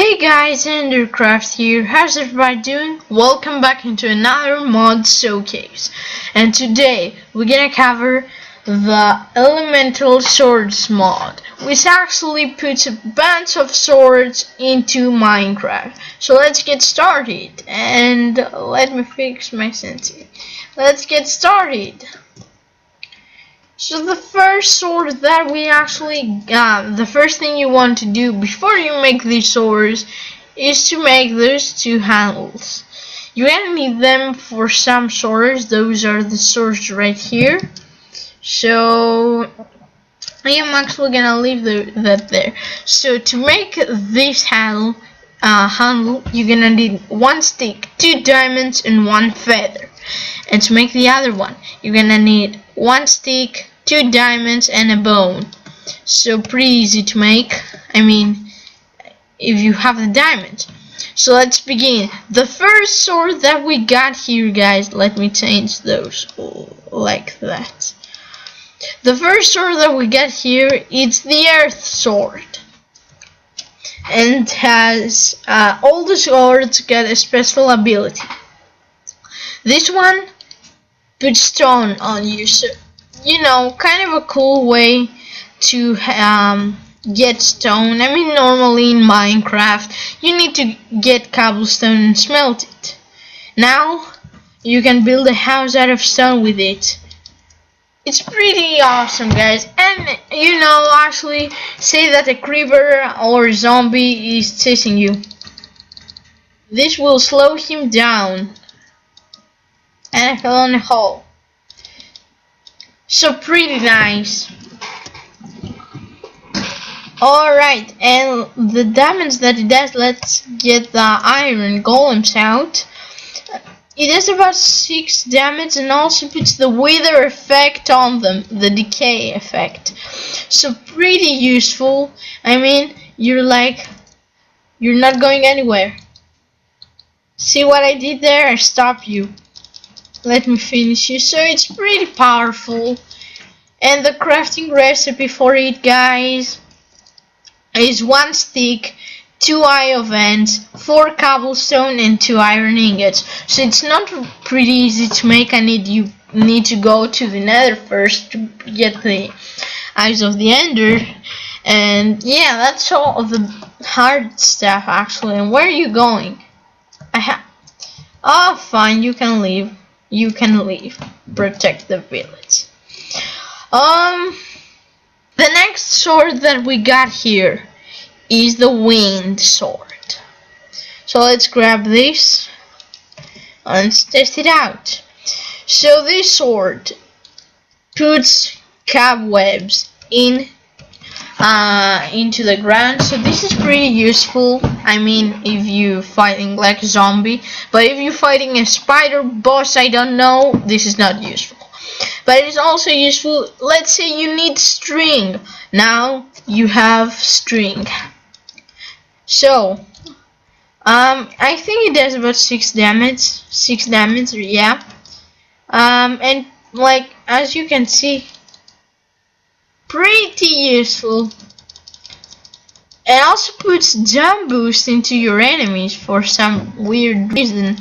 Hey guys, Endercraft here. How's everybody doing? Welcome back into another mod showcase. And today we're gonna cover the Elemental Swords mod, which actually puts a bunch of swords into Minecraft. So let's get started. And let me fix my sensei. Let's get started. So the first sword that we actually got, the first thing you want to do before you make these swords is to make those two handles. You're gonna need them for some swords. Those are the swords right here. So I am actually gonna leave that there. So to make this handle, you're gonna need one stick, 2 diamonds, and 1 feather. And to make the other one, you're gonna need 1 stick, 2 diamonds, and a bone. So pretty easy to make. I mean, if you have the diamonds. So let's begin. The first sword that we got here, guys, let me change those like that. The first sword that we got here is the earth sword, and has all the swords get a special ability. This one puts stone on you, so you know, kind of a cool way to get stone. I mean, normally in Minecraft you need to get cobblestone and smelt it. Now you can build a house out of stone with it. It's pretty awesome, guys. And you know, actually say that a creeper or zombie is chasing you, this will slow him down. And I fell in a hole. So pretty nice. Alright, and the damage that it does, let's get the iron golems out. It does about 6 damage and also puts the wither effect on them, the decay effect. So pretty useful. I mean, you're not going anywhere. See what I did there? I stopped you. Let me finish you. So it's pretty powerful. And the crafting recipe for it, guys, is 1 stick, 2 eye of ants, 4 cobblestone, and 2 iron ingots. So it's not pretty easy to make. You need to go to the nether first to get the eyes of the ender. And yeah, that's all of the hard stuff actually. And where are you going? Oh, fine, you can leave. You can leave. Protect the village. The next sword that we got here is the wind sword. So let's grab this and let's test it out. So this sword puts cobwebs into the ground, so this is pretty useful. I mean, if you're fighting like a zombie, but if you're fighting a spider boss, I don't know, this is not useful. But it is also useful. Let's say you need string. Now you have string. So I think it does about 6 damage. 6 damage, yeah. And like as you can see, pretty useful. It also puts jump boost into your enemies for some weird reason.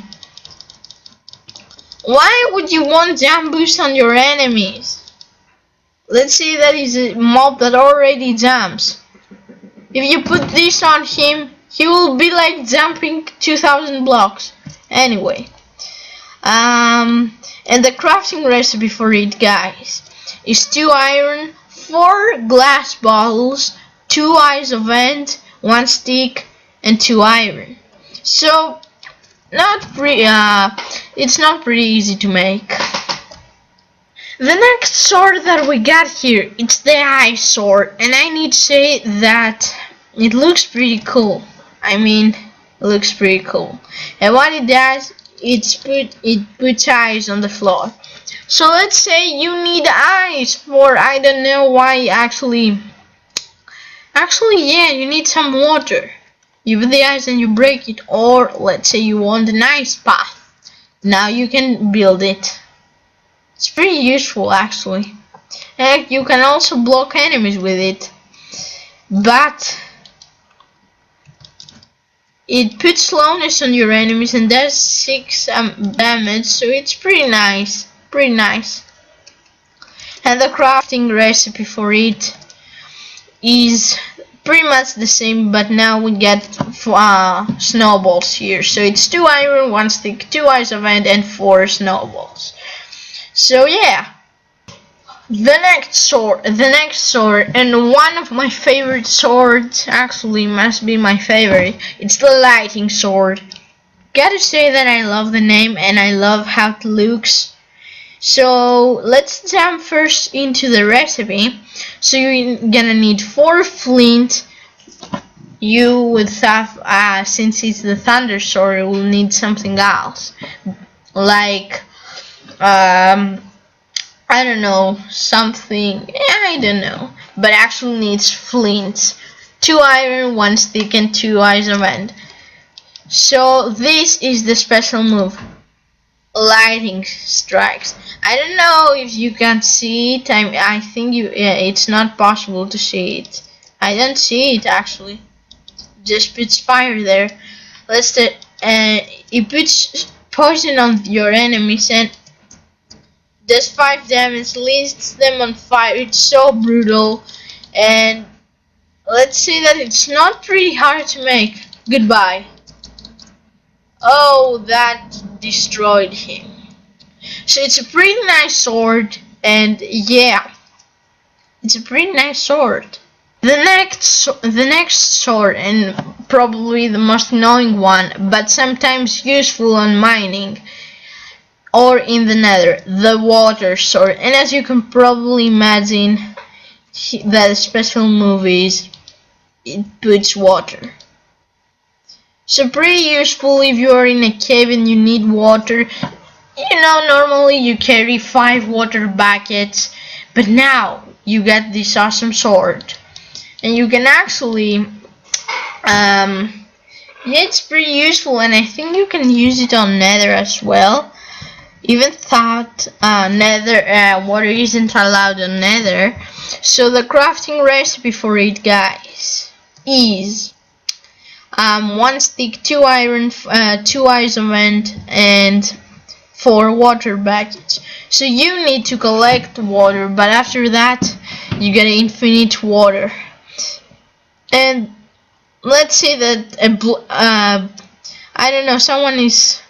Why would you want jump boost on your enemies? Let's say that is a mob that already jumps. If you put this on him, he will be like jumping 2000 blocks. Anyway, and the crafting recipe for it, guys, is 2 iron, 4 glass bottles, 2 eyes of ant, 1 stick, and 2 iron. So it's not pretty easy to make. The next sword that we got here, it's the ice sword, and I need to say that it looks pretty cool. I mean, it looks pretty cool. And what it does, it puts eyes on the floor. So let's say you need eyes for, I don't know why, actually yeah, you need some water. You put the ice and you break it, or let's say you want an ice path. Now you can build it. It's pretty useful actually. Heck, you can also block enemies with it. But it puts slowness on your enemies and does 6 damage, so it's pretty nice. Pretty nice. And the crafting recipe for it is pretty much the same, but now we get snowballs here. So it's 2 iron, 1 stick, 2 eyes of end, and 4 snowballs. So yeah. The next sword, and one of my favorite swords, actually must be my favorite. It's the lightning sword. Gotta say that I love the name and I love how it looks. So let's jump first into the recipe. So you're gonna need 4 flint. You would have, since it's the thunder sword, you will need something else, like I don't know, something, I don't know, but actually needs flint, 2 iron, 1 stick, and 2 eyes of end. So this is the special move, lightning strikes. I don't know if you can see it. I think it's not possible to see it. I don't see it actually. Just puts fire there. It puts poison on your enemies and does 5 damage, lights them on fire. It's so brutal, and let's say that it's not pretty hard to make. Goodbye. Oh, that destroyed him. So it's a pretty nice sword, and yeah, it's a pretty nice sword. The next sword, and probably the most annoying one, but sometimes useful on mining or in the nether, the water sword. And as you can probably imagine, that special move is it puts water. So pretty useful if you are in a cave and you need water. You know, normally you carry 5 water buckets, but now you get this awesome sword, and you can actually yeah, it's pretty useful, and I think you can use it on nether as well. Even thought nether water isn't allowed on nether. So the crafting recipe for it, guys, is 1 stick, 2 iron, 2 eyes of end, and 4 water buckets. So you need to collect water, but after that you get infinite water. And let's say that I don't know, someone is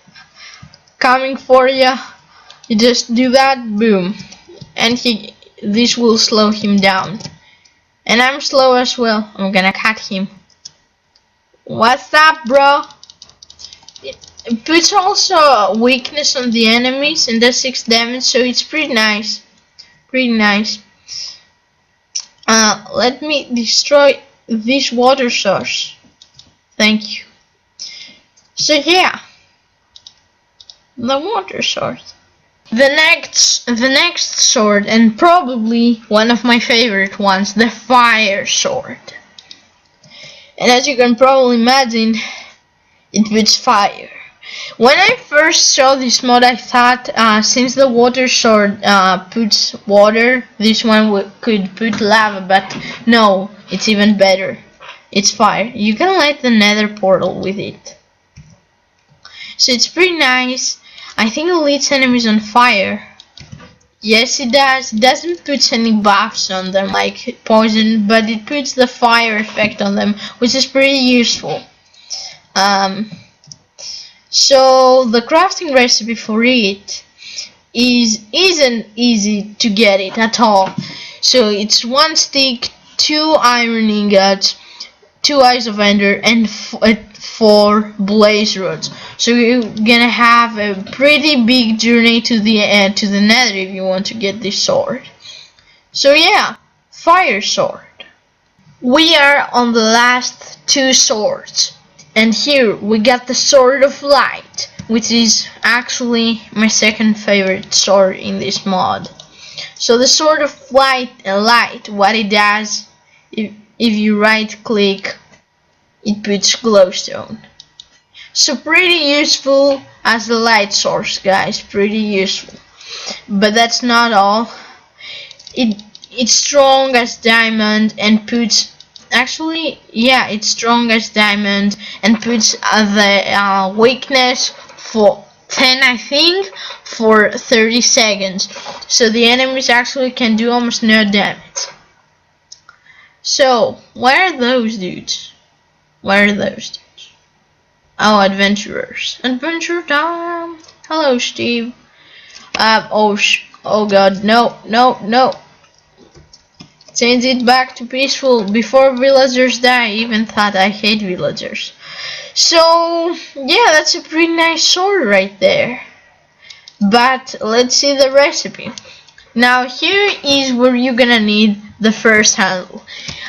coming for you. You just do that, boom, and this will slow him down. And I'm slow as well. I'm gonna cut him. What's up, bro? It puts also weakness on the enemies and does 6 damage, so it's pretty nice. Pretty nice. Let me destroy this water source. Thank you. So yeah, the water source. The next sword, and probably one of my favorite ones, the fire sword. And as you can probably imagine, it puts fire. When I first saw this mod, I thought since the water sword puts water, this one could put lava, but no, it's even better. It's fire. You can light the nether portal with it. So it's pretty nice. I think it lights enemies on fire. Yes, it does. It doesn't put any buffs on them like poison, but it puts the fire effect on them, which is pretty useful. So the crafting recipe for it isn't easy to get it at all. So it's 1 stick, 2 iron ingots, 2 eyes of ender, and 4 blaze rods. So you're gonna have a pretty big journey to the nether if you want to get this sword. So yeah, fire sword. We are on the last 2 swords, and here we got the sword of light, which is actually my second favorite sword in this mod. So the sword of light, what it does, if you right click, it puts glowstone. So pretty useful as a light source, guys, pretty useful. But that's not all. It's strong as diamond and puts actually, yeah, it's strong as diamond and puts the weakness for 10, I think, for 30 seconds. So the enemies actually can do almost no damage. So, where are those dudes? Where are those dudes? Oh, adventurers. Adventure time! Hello, Steve. Oh god, no. Change it back to peaceful before villagers die. Even thought I hate villagers. So, yeah, that's a pretty nice sword right there. But let's see the recipe. Now here is where you're gonna need the first handle.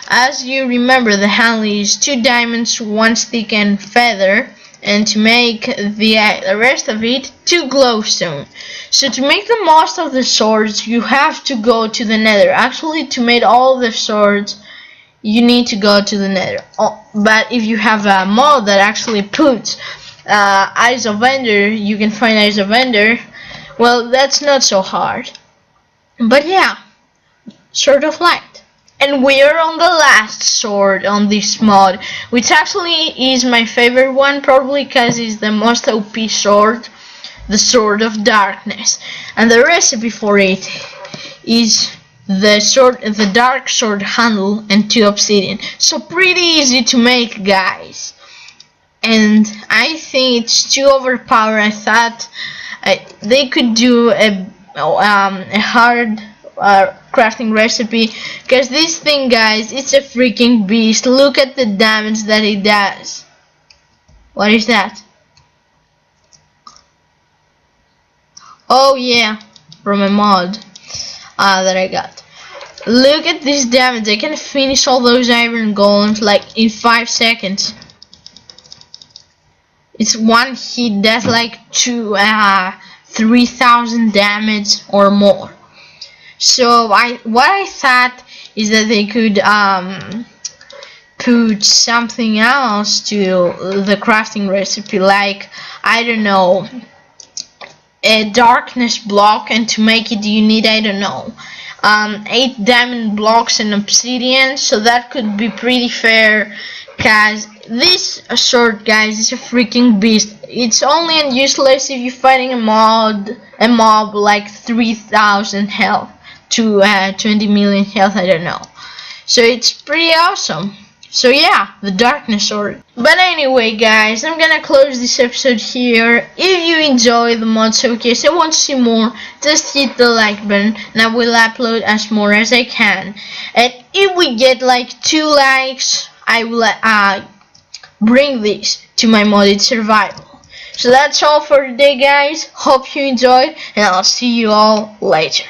As you remember, the handle is 2 diamonds, 1 stick and feather, and to make the rest of it 2 glowstone. So to make the most of the swords, you have to go to the nether. Actually, to make all the swords, you need to go to the nether. But if you have a mod that actually puts Eyes of Ender, you can find Eyes of Ender. Well, that's not so hard. But yeah, Sword of Light. And we are on the last sword on this mod, which actually is my favorite one, probably because it's the most OP sword, the Sword of Darkness. And the recipe for it is the dark sword handle and 2 obsidian. So pretty easy to make, guys. And I think it's too overpowered. I thought they could do a hard crafting recipe, because this thing, guys, it's a freaking beast. Look at the damage that it does. What is that? Oh yeah, from a mod that I got. Look at this damage. I can finish all those iron golems like in 5 seconds. It's one hit does like 3,000 damage or more. So what I thought is that they could put something else to the crafting recipe, like, I don't know, a darkness block, and to make it you need, I don't know, 8 diamond blocks and obsidian. So that could be pretty fair, cause this sword, guys, is a freaking beast. It's only useless if you're fighting a mob like 3,000 health to 20 million health, I don't know. So it's pretty awesome. So yeah, the darkness sword. But anyway, guys, I'm gonna close this episode here. If you enjoy the mod showcase and want to see more, just hit the like button and I will upload as more as I can. And if we get like 2 likes, I will bring this to my modded survival. So that's all for today, guys. Hope you enjoyed, and I'll see you all later.